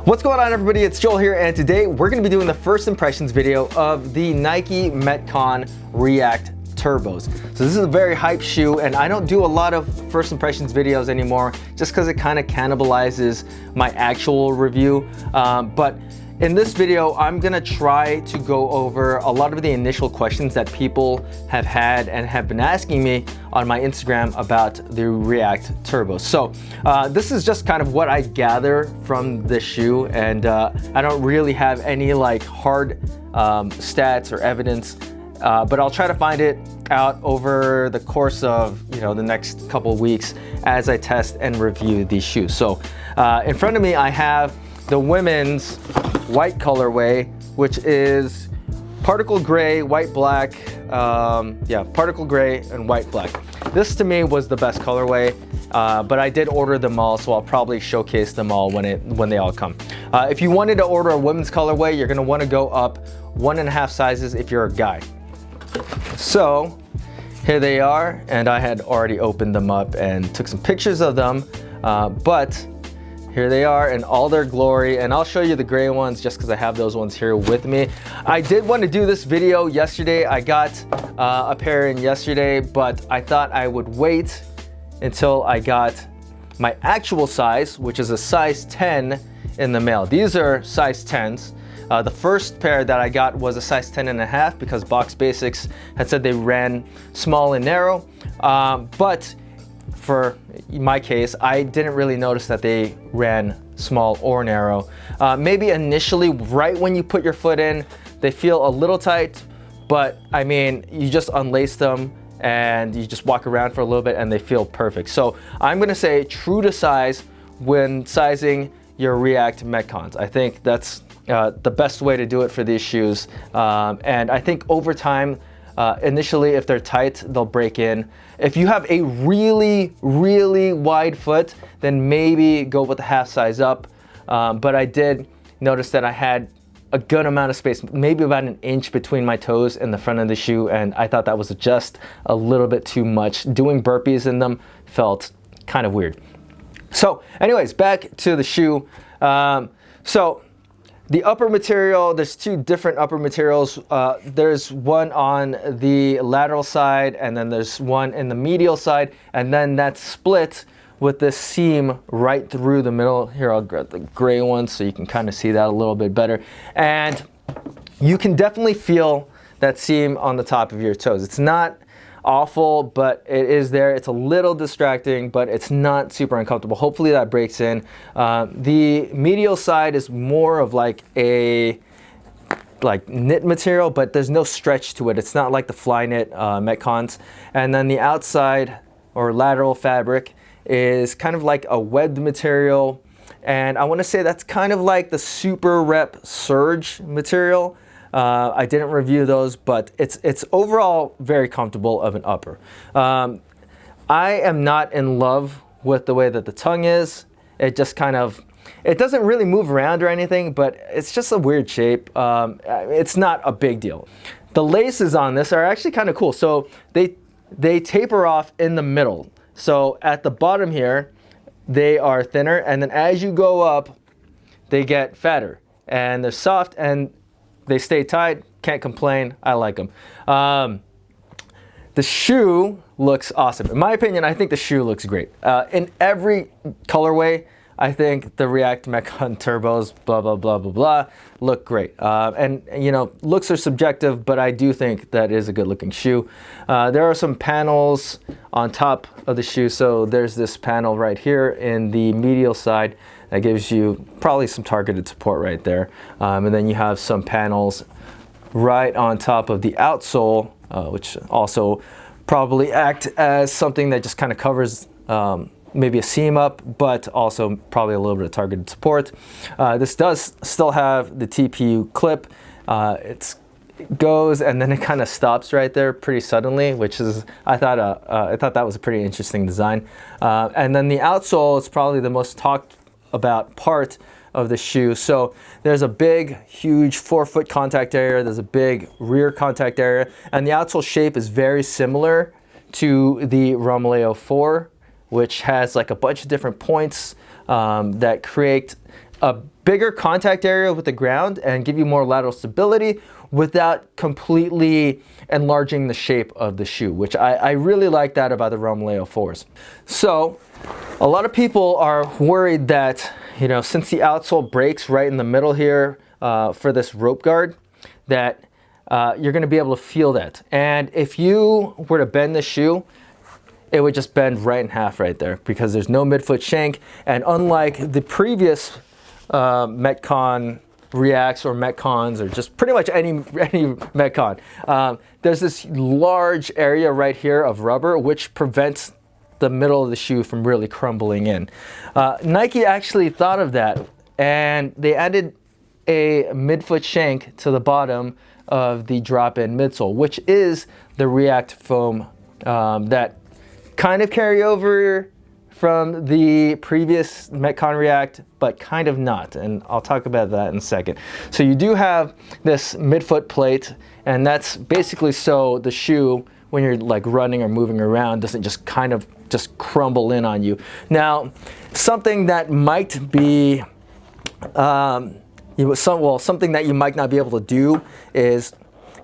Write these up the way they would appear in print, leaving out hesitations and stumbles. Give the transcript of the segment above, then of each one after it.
What's going on, everybody? It's Joel here, and today we're going to be doing the first impressions video of the Nike Metcon React Turbos. So this is a very hype shoe, and I don't do a lot of first impressions videos anymore just because it kind of cannibalizes my actual review. But in this video, I'm gonna try to go over a lot of the initial questions that people have had and have been asking me on my Instagram about the React Turbos. So this is just kind of what I gather from this shoe, and I don't really have any like hard stats or evidence, but I'll try to find it out over the course of the next couple of weeks as I test and review these shoes. So in front of me, I have the women's white colorway, which is particle gray, white, black. Particle gray and white, black. This to me was the best colorway, but I did order them all, so I'll probably showcase them all when they all come. If you wanted to order a women's colorway, you're gonna wanna go up 1.5 sizes if you're a guy. So here they are, and I had already opened them up and took some pictures of them, but here they are in all their glory, and I'll show you the gray ones just because I have those ones here with me. I did want to do this video yesterday. I got a pair in yesterday, but I thought I would wait until I got my actual size, which is a size 10 in the mail. These are size 10s. The first pair that I got was a size 10.5 because Box Basics had said they ran small and narrow, but for my case, I didn't really notice that they ran small or narrow. Maybe initially, right when you put your foot in, they feel a little tight, but I mean, you just unlace them and you just walk around for a little bit and they feel perfect. So I'm gonna say true to size when sizing your React Metcons. I think that's the best way to do it for these shoes. And I think over time, initially, if they're tight, they'll break in. If you have a really, really wide foot, then maybe go with the half size up. But I did notice that I had a good amount of space, maybe about 1 inch between my toes and the front of the shoe, and I thought that was just a little bit too much. Doing burpees in them felt kind of weird. So anyways, back to the shoe. The upper material, there's two different upper materials. There's one on the lateral side, and then there's one in the medial side, and then that's split with this seam right through the middle. Here, I'll grab the gray one so you can kind of see that a little bit better. And you can definitely feel that seam on the top of your toes. It's not awful, but it is there. It's a little distracting, but it's not super uncomfortable. Hopefully that breaks in. The medial side is more of like a knit material, but there's no stretch to it. It's not like the fly knit Metcons. And then the outside or lateral fabric is kind of like a webbed material. And I want to say that's kind of like the Super Rep Surge material. I didn't review those, but it's overall very comfortable of an upper. I am not in love with the way that the tongue is. It just kind of, it doesn't really move around or anything, but it's just a weird shape. It's not a big deal. The laces on this are actually kind of cool. So they taper off in the middle. So at the bottom here, they are thinner, and then as you go up, they get fatter, and they're soft, and they stay tight. Can't complain. I like them. The shoe looks awesome. In my opinion, I think the shoe looks great. In every colorway, I think the React Metcon Turbos, blah, blah, blah, blah, blah, look great. And looks are subjective, but I do think that is a good looking shoe. There are some panels on top of the shoe. So there's this panel right here in the medial side that gives you probably some targeted support right there. And then you have some panels right on top of the outsole, which also probably act as something that just kind of covers maybe a seam up, but also probably a little bit of targeted support. This does still have the TPU clip. It goes and then it kind of stops right there pretty suddenly, which is, I thought that was a pretty interesting design. And then the outsole is probably the most talked about part of the shoe. So there's a big, huge forefoot contact area. There's a big rear contact area, and the outsole shape is very similar to the Romaleo 4, which has like a bunch of different points that create a bigger contact area with the ground and give you more lateral stability without completely enlarging the shape of the shoe, which I really like that about the Romoleo 4s. So a lot of people are worried that, you know, since the outsole breaks right in the middle here for this rope guard, that you're going to be able to feel that. And if you were to bend the shoe, it would just bend right in half right there because there's no midfoot shank. And unlike the previous Metcon Reacts or Metcons, or just pretty much any Metcon, there's this large area right here of rubber which prevents the middle of the shoe from really crumbling in. Nike actually thought of that, and they added a midfoot shank to the bottom of the drop-in midsole, which is the React foam that kind of carry over from the previous Metcon React, but kind of not, and I'll talk about that in a second. So you do have this midfoot plate, and that's basically so the shoe, when you're like running or moving around, doesn't just kind of just crumble in on you. Now, something that might be something that you might not be able to do is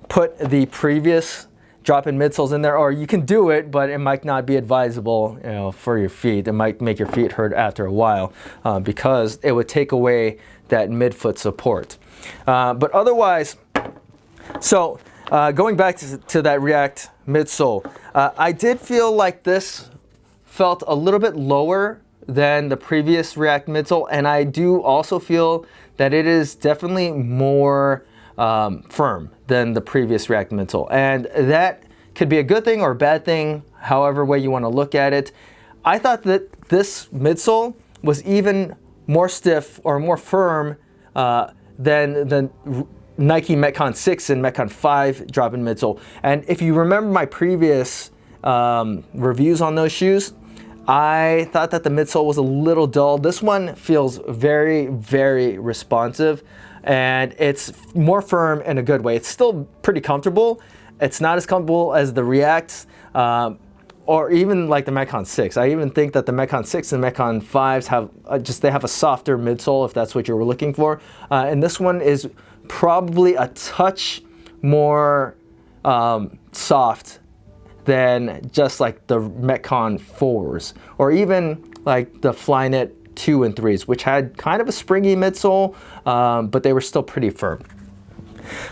put the previous drop-in midsoles in there, or you can do it, but it might not be advisable, you know, for your feet. It might make your feet hurt after a while because it would take away that midfoot support. But otherwise, so going back to that React midsole, I did feel like this felt a little bit lower than the previous React midsole, and I do also feel that it is definitely more firm than the previous React midsole, and that could be a good thing or a bad thing, however way you want to look at it. I thought that this midsole was even more stiff or more firm than the Nike Metcon 6 and Metcon 5 drop-in midsole. And if you remember my previous reviews on those shoes, I thought that the midsole was a little dull. This one feels very, very responsive, and it's more firm in a good way. It's still pretty comfortable. It's not as comfortable as the Reacts or even like the Metcon 6. I even think that the Metcon 6 and Metcon 5s have they have a softer midsole, if that's what you were looking for. And this one is probably a touch more soft than just like the Metcon 4s, or even like the Flyknit 2 and 3s, which had kind of a springy midsole, but they were still pretty firm.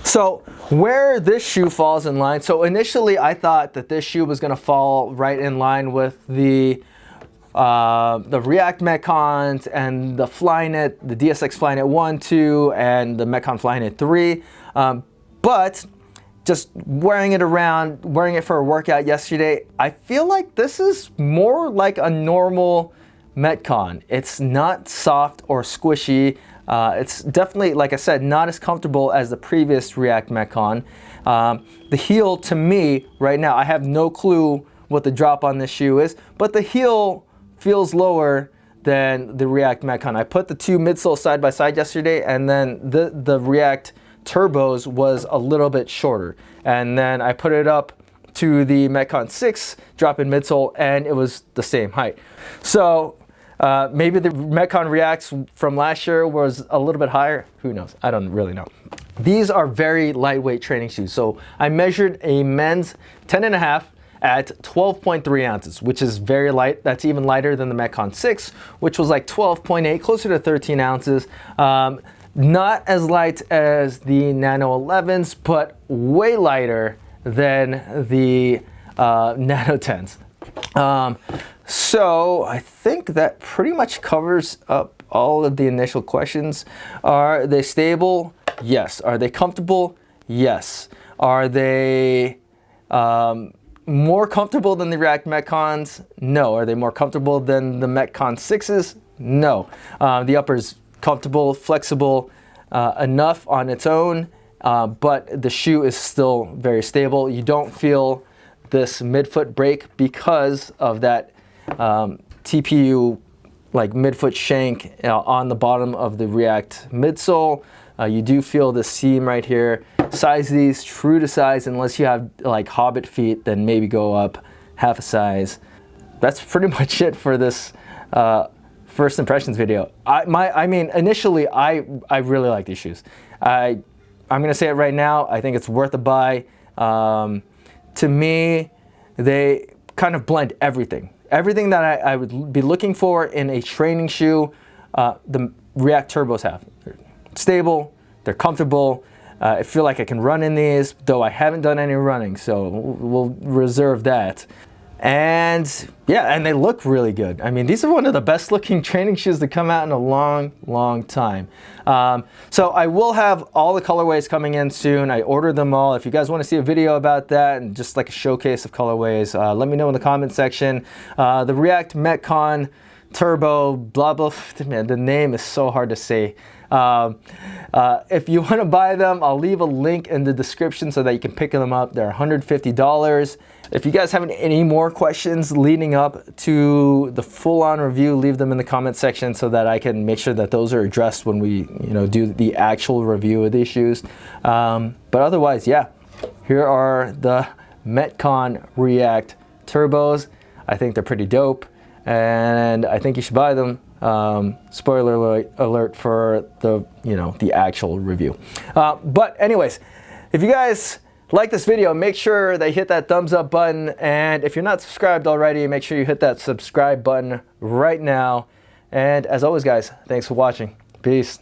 So where this shoe falls in line, so initially I thought that this shoe was going to fall right in line with the React Metcons and the Flyknit, the DSX Flyknit 1, 2, and the Metcon Flyknit 3, but just wearing it for a workout yesterday, I feel like this is more like a normal Metcon. It's not soft or squishy. It's definitely, like I said, not as comfortable as the previous React Metcon. The heel, to me, right now, I have no clue what the drop on this shoe is, but the heel feels lower than the React Metcon. I put the two midsoles side by side yesterday, and then the React Turbos was a little bit shorter, and then I put it up to the Metcon 6 drop-in midsole, and it was the same height. So maybe the Metcon Reacts from last year was a little bit higher. Who knows? I don't really know. These are very lightweight training shoes. So I measured a men's 10.5 at 12.3 ounces, which is very light. That's even lighter than the Metcon 6, which was like 12.8, closer to 13 ounces. Not as light as the Nano 11s, but way lighter than the Nano 10s. So I think that pretty much covers up all of the initial questions. Are they stable? Yes. Are they comfortable? Yes. Are they more comfortable than the React Metcons? No. Are they more comfortable than the Metcon 6s? No. The upper's comfortable, flexible enough on its own, but the shoe is still very stable. You don't feel this midfoot break because of that TPU like midfoot shank on the bottom of the React midsole. You do feel the seam right here. Size these true to size, unless you have like hobbit feet, then maybe go up half a size. That's pretty much it for this first impressions video. I mean, initially, I really like these shoes. I'm gonna say it right now. I think it's worth a buy. To me, they kind of blend everything. Everything that I would be looking for in a training shoe, the React Turbos have. They're stable, they're comfortable. I feel like I can run in these, though I haven't done any running, so we'll reserve that. And yeah, and they look really good. I mean, these are one of the best looking training shoes that come out in a long time. So I will have all the colorways coming in soon. I ordered them all. If you guys want to see a video about that and just like a showcase of colorways, let me know in the comment section. The React Metcon Turbo, blah, blah, man, the name is so hard to say. If you want to buy them, I'll leave a link in the description so that you can pick them up. They're $150. If you guys have any more questions leading up to the full-on review, leave them in the comment section so that I can make sure that those are addressed when we, do the actual review of these shoes. But otherwise, yeah, here are the Metcon React Turbos. I think they're pretty dope, and I think you should buy them. Spoiler alert for the, the actual review. But anyways, if you guys like this video, make sure that you hit that thumbs up button. And if you're not subscribed already, make sure you hit that subscribe button right now. And as always, guys, thanks for watching. Peace.